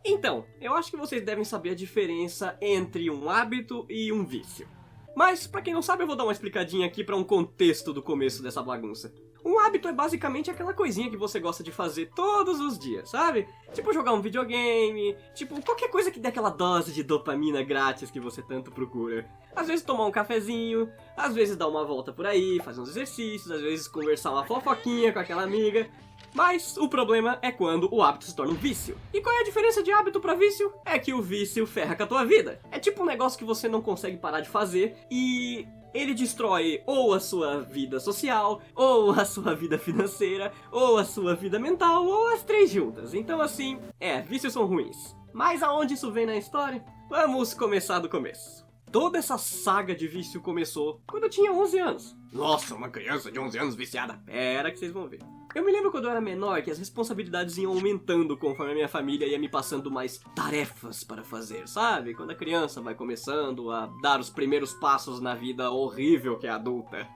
Então, eu acho que vocês devem saber a diferença entre um hábito e um vício. Mas, pra quem não sabe, eu vou dar uma explicadinha aqui pra um contexto do começo dessa bagunça. Um hábito é basicamente aquela coisinha que você gosta de fazer todos os dias, sabe? Tipo jogar um videogame, tipo qualquer coisa que dê aquela dose de dopamina grátis que você tanto procura. Às vezes tomar um cafezinho, às vezes dar uma volta por aí, fazer uns exercícios, às vezes conversar uma fofoquinha com aquela amiga. Mas o problema é quando o hábito se torna um vício. E qual é a diferença de hábito pra vício? É que o vício ferra com a tua vida. É tipo um negócio que você não consegue parar de fazer e ele destrói ou a sua vida social, ou a sua vida financeira, ou a sua vida mental, ou as três juntas. Então assim, vícios são ruins. Mas aonde isso vem na história? Vamos começar do começo. Toda essa saga de vício começou quando eu tinha 11 anos. Nossa, uma criança de 11 anos viciada. Pera que vocês vão ver. Eu me lembro quando eu era menor que as responsabilidades iam aumentando conforme a minha família ia me passando mais tarefas para fazer, sabe? Quando a criança vai começando a dar os primeiros passos na vida horrível que é adulta.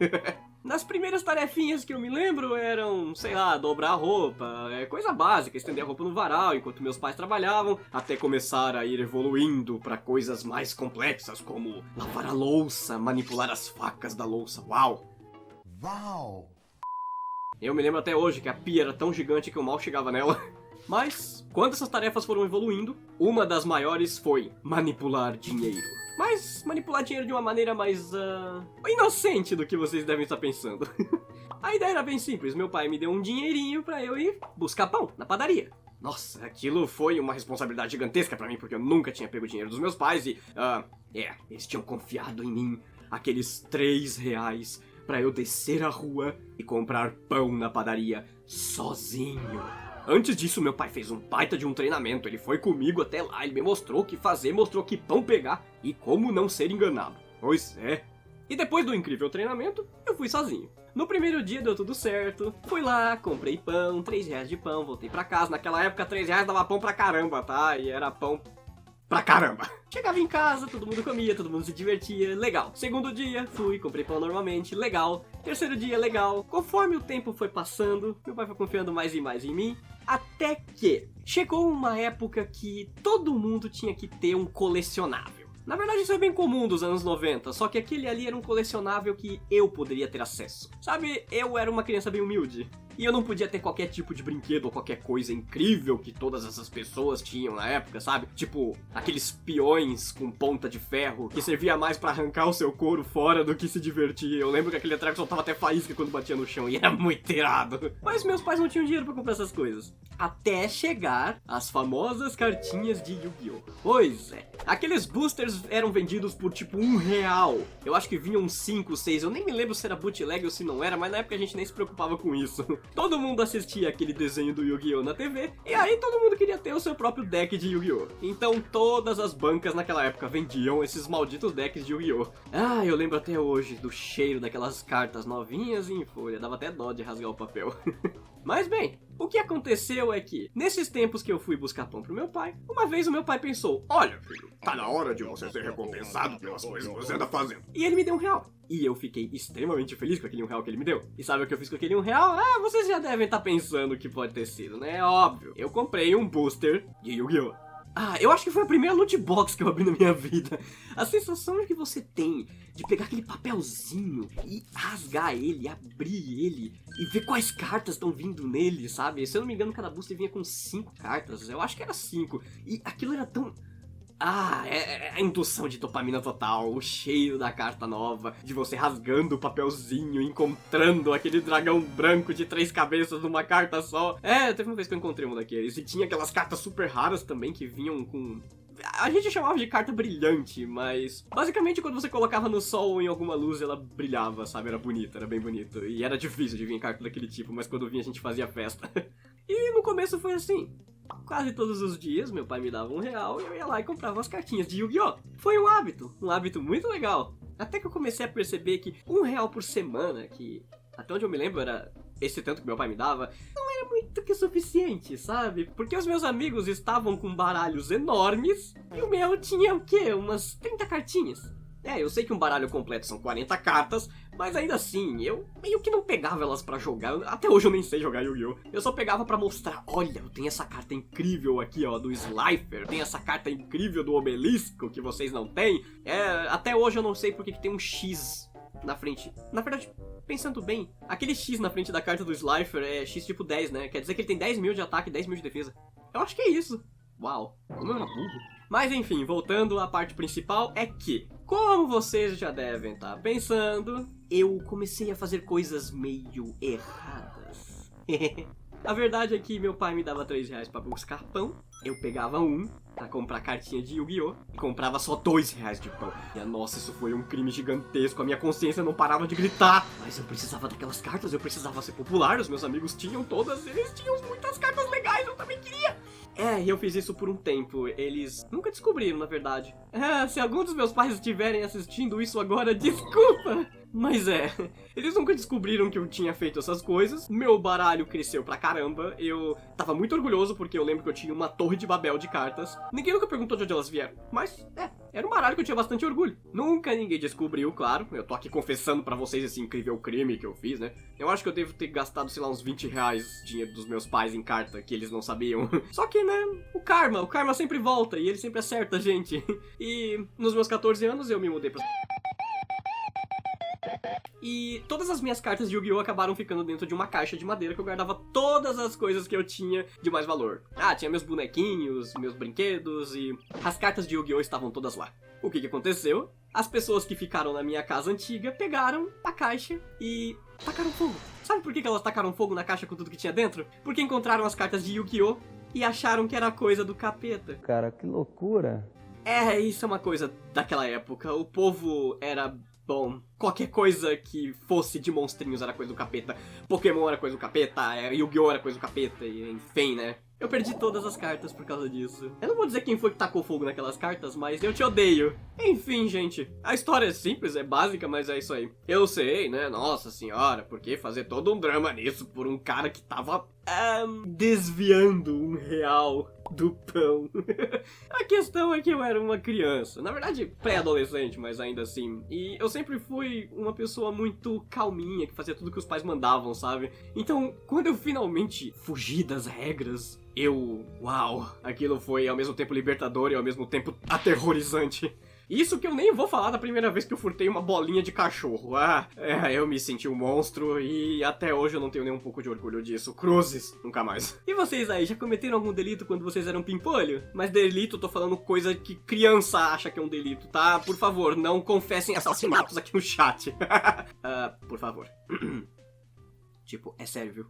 Nas primeiras tarefinhas que eu me lembro eram, sei lá, dobrar a roupa, coisa básica, estender a roupa no varal enquanto meus pais trabalhavam, até começar a ir evoluindo para coisas mais complexas como lavar a louça, manipular as facas da louça. Uau! Uau! Eu me lembro até hoje que a pia era tão gigante que eu mal chegava nela. Mas, quando essas tarefas foram evoluindo, uma das maiores foi manipular dinheiro. Mas manipular dinheiro de uma maneira mais, inocente do que vocês devem estar pensando. A ideia era bem simples, meu pai me deu um dinheirinho pra eu ir buscar pão na padaria. Nossa, aquilo foi uma responsabilidade gigantesca pra mim, porque eu nunca tinha pego o dinheiro dos meus pais e, eles tinham confiado em mim aqueles R$3 pra eu descer a rua e comprar pão na padaria sozinho. Antes disso, meu pai fez um baita de um treinamento. Ele foi comigo até lá, ele me mostrou o que fazer, mostrou que pão pegar e como não ser enganado. Pois é. E depois do incrível treinamento, eu fui sozinho. No primeiro dia deu tudo certo, fui lá, comprei pão, R$3 de pão, voltei pra casa. Naquela época, R$3 dava pão pra caramba, tá? E era pão pra caramba. Chegava em casa, todo mundo comia, todo mundo se divertia, legal. Segundo dia, fui, comprei pão normalmente, legal. Terceiro dia, legal. Conforme o tempo foi passando, meu pai foi confiando mais e mais em mim, até que chegou uma época que todo mundo tinha que ter um colecionável. Na verdade isso é bem comum dos anos 90, só que aquele ali era um colecionável que eu poderia ter acesso. Sabe, eu era uma criança bem humilde. E eu não podia ter qualquer tipo de brinquedo ou qualquer coisa incrível que todas essas pessoas tinham na época, sabe? Tipo, aqueles peões com ponta de ferro que servia mais pra arrancar o seu couro fora do que se divertir. Eu lembro que aquele treco soltava até faísca quando batia no chão e era muito irado. Mas meus pais não tinham dinheiro pra comprar essas coisas. Até chegar as famosas cartinhas de Yu-Gi-Oh! Pois é, aqueles boosters eram vendidos por tipo R$1. Eu acho que vinham uns 5, 6, eu nem me lembro se era bootleg ou se não era, mas na época a gente nem se preocupava com isso. Todo mundo assistia aquele desenho do Yu-Gi-Oh! Na TV, e aí todo mundo queria ter o seu próprio deck de Yu-Gi-Oh! Então todas as bancas naquela época vendiam esses malditos decks de Yu-Gi-Oh! Ah, eu lembro até hoje do cheiro daquelas cartas novinhas em folha, dava até dó de rasgar o papel. Mas bem, o que aconteceu é que, nesses tempos que eu fui buscar pão pro meu pai, uma vez o meu pai pensou, olha filho, tá na hora de você ser recompensado pelas coisas que você anda fazendo. E ele me deu R$1. E eu fiquei extremamente feliz com aquele R$1 que ele me deu. E sabe o que eu fiz com aquele R$1? Ah, vocês já devem estar pensando o que pode ter sido, né? Óbvio. Eu comprei um booster de Yu-Gi-Oh! Ah, eu acho que foi a primeira loot box que eu abri na minha vida. A sensação que você tem de pegar aquele papelzinho e rasgar ele, abrir ele e ver quais cartas estão vindo nele, sabe? Se eu não me engano, cada booster vinha com 5 cartas. Eu acho que era 5. E aquilo era tão... Ah, é a indução de dopamina total, o cheiro da carta nova, de você rasgando o papelzinho, encontrando aquele dragão branco de 3 cabeças numa carta só. Teve uma vez que eu encontrei um daqueles, e tinha aquelas cartas super raras também que vinham com... A gente chamava de carta brilhante, mas basicamente quando você colocava no sol ou em alguma luz ela brilhava, sabe? Era bonita, era bem bonito. E era difícil de vir carta daquele tipo, mas quando vinha a gente fazia festa. E no começo foi assim. Quase todos os dias meu pai me dava R$1 e eu ia lá e comprava as cartinhas de Yu-Gi-Oh! Foi um hábito muito legal. Até que eu comecei a perceber que R$1 por semana, que até onde eu me lembro era esse tanto que meu pai me dava, não era muito que suficiente, sabe? Porque os meus amigos estavam com baralhos enormes e o meu tinha o quê? Umas 30 cartinhas. Eu sei que um baralho completo são 40 cartas, Mas ainda assim, eu meio que não pegava elas pra jogar. Até hoje eu nem sei jogar Yu-Gi-Oh! Eu só pegava pra mostrar, olha, eu tenho essa carta incrível aqui, ó, do Slifer. Tem essa carta incrível do Obelisco, que vocês não têm. Até hoje eu não sei porque que tem um X na frente. Na verdade, pensando bem, aquele X na frente da carta do Slifer é X tipo 10, né? Quer dizer que ele tem 10 mil de ataque e 10 mil de defesa. Eu acho que é isso. Uau, como eu era burro. Mas enfim, voltando à parte principal, é que, como vocês já devem estar pensando, eu comecei a fazer coisas meio erradas. A verdade é que meu pai me dava 3 reais pra buscar pão, eu pegava um pra comprar cartinha de Yu-Gi-Oh! E comprava só 2 reais de pão. E nossa, isso foi um crime gigantesco, a minha consciência não parava de gritar. Mas eu precisava daquelas cartas, eu precisava ser popular, os meus amigos tinham todas, eles tinham muitas cartas legais, eu também queria. E eu fiz isso por um tempo, eles nunca descobriram, na verdade. Se algum dos meus pais estiverem assistindo isso agora, desculpa! Mas eles nunca descobriram que eu tinha feito essas coisas, meu baralho cresceu pra caramba, eu tava muito orgulhoso porque eu lembro que eu tinha uma torre de Babel de cartas. Ninguém nunca perguntou de onde elas vieram, mas era um baralho que eu tinha bastante orgulho. Nunca ninguém descobriu, claro, eu tô aqui confessando pra vocês esse incrível crime que eu fiz, né? Eu acho que eu devo ter gastado, sei lá, uns 20 reais dinheiro dos meus pais em carta que eles não sabiam. Só que, né, o karma sempre volta e ele sempre acerta a gente. E nos meus 14 anos eu me mudei pra... E todas as minhas cartas de Yu-Gi-Oh! Acabaram ficando dentro de uma caixa de madeira que eu guardava todas as coisas que eu tinha de mais valor. Tinha meus bonequinhos, meus brinquedos e as cartas de Yu-Gi-Oh! Estavam todas lá. O que aconteceu? As pessoas que ficaram na minha casa antiga pegaram a caixa e tacaram fogo. Sabe por que elas tacaram fogo na caixa com tudo que tinha dentro? Porque encontraram as cartas de Yu-Gi-Oh! E acharam que era coisa do capeta. Cara, que loucura. Isso é uma coisa daquela época. O povo era... Bom, qualquer coisa que fosse de monstrinhos era coisa do capeta. Pokémon era coisa do capeta, Yu-Gi-Oh! Era coisa do capeta, e enfim, né? Eu perdi todas as cartas por causa disso. Eu não vou dizer quem foi que tacou fogo naquelas cartas, mas eu te odeio. Enfim, gente, a história é simples, é básica, mas é isso aí. Eu sei, né? Nossa senhora, por que fazer todo um drama nisso por um cara que tava... desviando R$1 do pão. A questão é que eu era uma criança, na verdade pré-adolescente, mas ainda assim. E eu sempre fui uma pessoa muito calminha, que fazia tudo que os pais mandavam, sabe? Então, quando eu finalmente fugi das regras, uau, aquilo foi ao mesmo tempo libertador e ao mesmo tempo aterrorizante. Isso que eu nem vou falar da primeira vez que eu furtei uma bolinha de cachorro. Eu me senti um monstro e até hoje eu não tenho nem um pouco de orgulho disso. Cruzes, nunca mais. E vocês aí, já cometeram algum delito quando vocês eram pimpolho? Mas delito, eu tô falando coisa que criança acha que é um delito, tá? Por favor, não confessem assassinatos aqui no chat. Por favor. Tipo, é sério, viu?